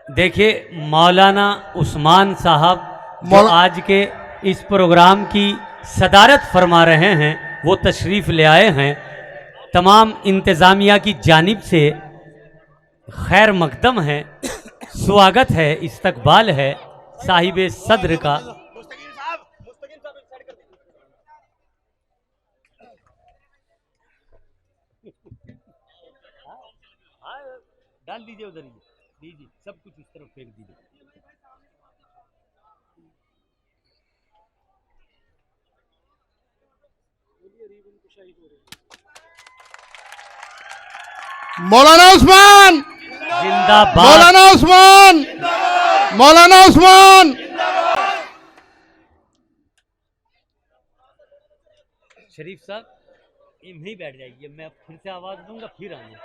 देखिए, मौलाना उस्मान साहब जो आज के इस प्रोग्राम की सदारत फरमा रहे हैं, वो तशरीफ़ ले आए हैं। तमाम इंतज़ामिया की जानिब से खैर मकदम है, स्वागत है, इस्तकबाल है साहिब सद्र का। डाल दीजिए उधर ही, दीजिए सब कुछ उस तरफ फेंक दीजिए। मौलाना उस्मान जिंदाबाद, मौलाना उस्मान मौलाना उस्मान। शरीफ साहब यहीं बैठ जाइए, मैं फिर से आवाज दूंगा, फिर आना।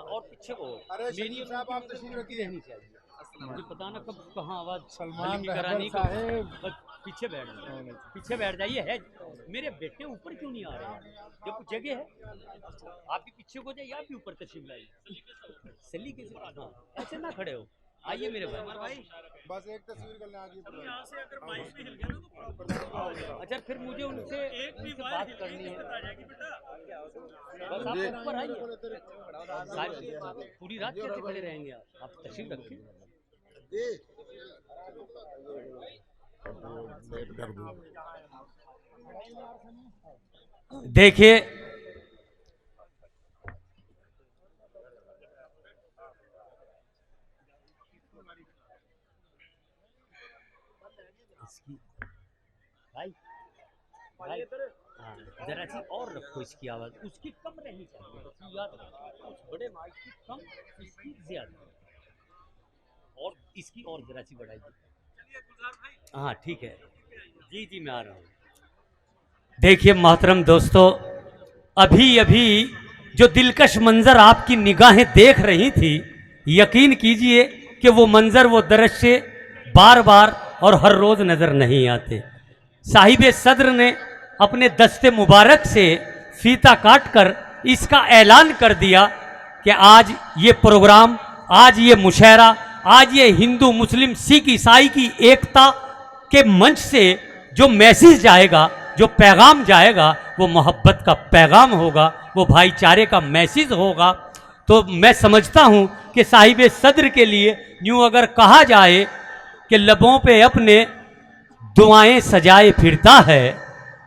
और पीछे वो मेरी साहब आप तशरीफ रखिए, रहनी चाहिए। मुझे पता ना कब कहाँ आवाज सलमान करानी रहबर साहब। बस पीछे बैठ जाइए, पीछे बैठ जाइए। है मेरे बेटे ऊपर क्यों नहीं आ रहे हैं? जब कुछ जगह है आप भी पीछे हो जाइए, आप भी ऊपर तशरीफ लाइए। सलीके से, हाँ ऐसे ना खड़े हो, आइए मेरे भाई। बस एक तस्वीर करने आ गई। यहाँ से अगर माइक भी हिल गया ना तो अच्छा, फिर मुझे उनसे बात करनी है। बस आप ऊपर आइए, पूरी रात कैसे खड़े रहेंगे आप तशरीफ रखिए। देखिए, भाई हाँ, जरा सी और रखो इसकी आवाज, उसकी कम रहनी चाहिए, याद रखो। उस बड़े माइक की कम, इसकी ज्यादा, और इसकी और जरा सी बढ़ाइए। हाँ ठीक है, जी जी मैं आ रहा हूँ। देखिए मोहतरम दोस्तों, अभी अभी जो दिलकश मंजर आपकी निगाहें देख रही थी, यकीन कीजिए कि वो मंजर, वो दृश्य बार बार और हर रोज नजर नहीं आते। साहिब सद्र ने अपने दस्ते मुबारक से फीता काटकर इसका ऐलान कर दिया कि आज ये प्रोग्राम, आज ये मुशायरा, आज ये हिंदू मुस्लिम सिख ईसाई की एकता के मंच से जो मैसेज जाएगा, जो पैगाम जाएगा, वो मोहब्बत का पैगाम होगा, वो भाईचारे का मैसेज होगा। तो मैं समझता हूँ कि साहिब सद्र के लिए यूँ अगर कहा जाए कि लबों पे अपने दुआएं सजाए फिरता है,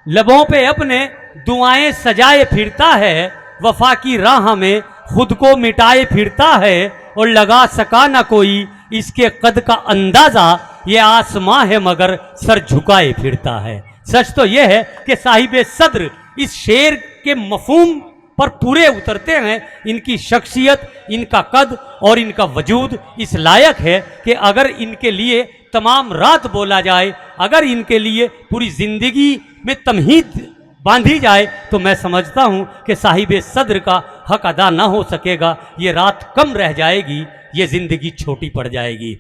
लबों पे अपने दुआएं सजाए फिरता है, वफा की राह में खुद को मिटाए फिरता है, और लगा सका ना कोई इसके कद का अंदाज़ा, ये आसमां है मगर सर झुकाए फिरता है। सच तो यह है कि साहिब सद्र इस शेर के मफहूम पर पूरे उतरते हैं। इनकी शख्सियत, इनका कद और इनका वजूद इस लायक है कि अगर इनके लिए तमाम रात बोला जाए, अगर इनके लिए पूरी ज़िंदगी में तमहीद बांधी जाए, तो मैं समझता हूँ कि साहिब सद्र का हक अदा ना हो सकेगा। ये रात कम रह जाएगी, ये ज़िंदगी छोटी पड़ जाएगी।